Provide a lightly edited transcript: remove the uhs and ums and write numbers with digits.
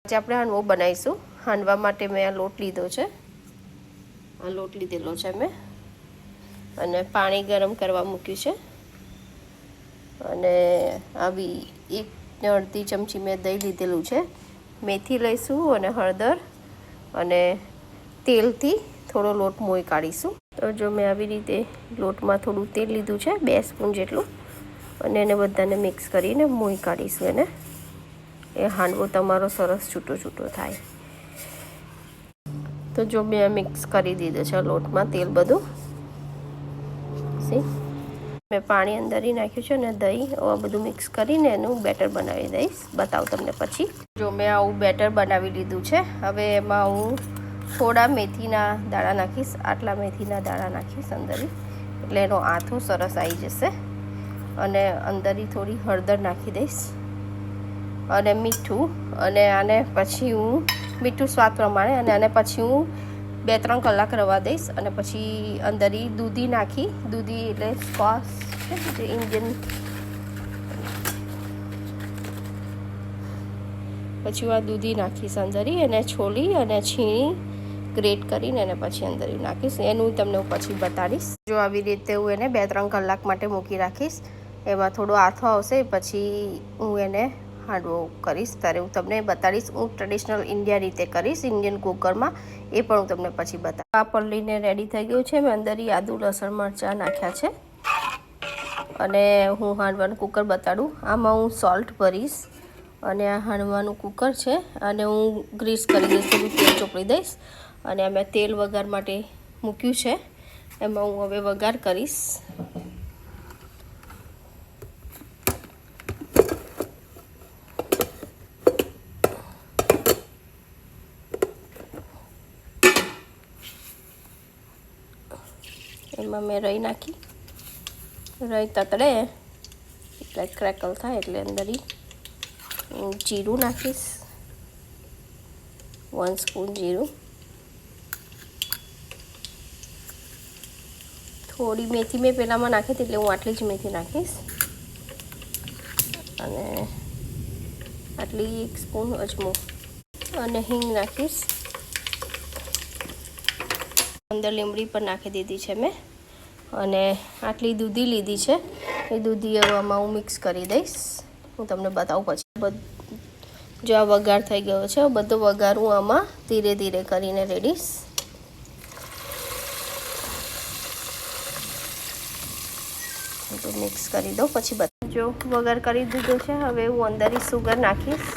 આજે આપણે હાંડવો બનાવીશું। હાંડવા માટે મેં આ લોટ લીધો છે, આ લોટ લીધેલો છે મેં, અને પાણી ગરમ કરવા મૂક્યું છે, અને આવી 1 અડધી ચમચી મેં દહીં લીધેલું છે। મેથી લઈશું અને હળદર અને તેલથી થોડો લોટ મોઈ કાઢીશું। તો જો મેં આવી રીતે લોટમાં થોડું તેલ લીધું છે, 2 સ્પૂન જેટલું, અને એને બધાને મિક્સ કરીને મોઈ કાઢીશું એને। એ હાંડવો તમારો સરસ છૂટો છૂટો થાય। તો જો મેં મિક્સ કરી દીધો છે લોટમાં તેલ બધું, મેં પાણી અંદર નાખ્યું છે અને દહીં આ બધું મિક્સ કરીને એનું બેટર બનાવી દઈશ, બતાવું તમને પછી। જો મેં આવું બેટર બનાવી લીધું છે। હવે એમાં હું થોડા મેથીના દાણા નાખીશ, આટલા મેથીના દાણા નાખીશ અંદર, એટલે એનો આથો સરસ આવી જશે। અને અંદર થોડી હળદર નાખી દઈશ અને મીઠું, અને આને પછી હું મીઠું સ્વાદ પ્રમાણે, અને આને પછી હું 2-3 કલાક રવા દઈશ। અને પછી અંદર દૂધી નાખી, દૂધી એટલે સ્ક્વોશ છે ઇન્ડિયન, પછી આ દૂધી નાખીશ અંદર, એને છોલી અને છીણી ગ્રેટ કરીને એને પછી અંદર નાખીશ, એનું તમને હું પછી બતાડીશ। જો આવી રીતે હું એને 2-3 કલાક માટે મૂકી રાખીશ, એમાં થોડો આથો આવશે, પછી હું એને હાંડવો કરીશ ત્યારે હું તમને બતાડીશ। હું ટ્રેડિશનલ ઇન્ડિયા રીતે કરીશ, ઇન્ડિયન કુકરમાં, એ પણ હું તમને પછી બતાવીશ। આ પલ્લીને રેડી થઈ ગયું છે। મેં અંદર આદુ લસણ મરચાં નાખ્યા છે, અને હું હાંડવાનું કુકર બતાડું। આમાં હું સોલ્ટ ભરીશ, અને આ હાંડવાનું કુકર છે, અને હું ગ્રીસ કરી દઈશ, થોડું તેલ ચોપડી દઈશ, અને મેં તેલ વઘાર માટે મૂક્યું છે, એમાં હું હવે વઘાર કરીશ। એમાં મેં રાઈ નાખી, રાઈ તતડે એટલે ક્રેકલ થાય એટલે અંદર જીરું નાખીશ, 1 સ્પૂન જીરું, થોડી મેથી મેં પહેલાંમાં નાખી હતી એટલે હું આટલી જ મેથી નાખીશ, અને આટલી 1 સ્પૂન અજમો, અને હિંગ નાખીશ। અંદર લીમડી પણ નાખી દીધી છે મેં, અને આટલી દૂધી લીધી છે, એ દૂધી આમાં હું મિક્સ કરી દઈશ, હું તમને બતાવું પછી। જો આ વઘાર થઈ ગયો છે, બધો વઘાર હું આમાં ધીરે ધીરે કરીને રેડીશ। તો મિક્સ કરી દઉં પછી જો વઘાર કરી દીધો છે। હવે હું અંદર સુગર નાખીશ।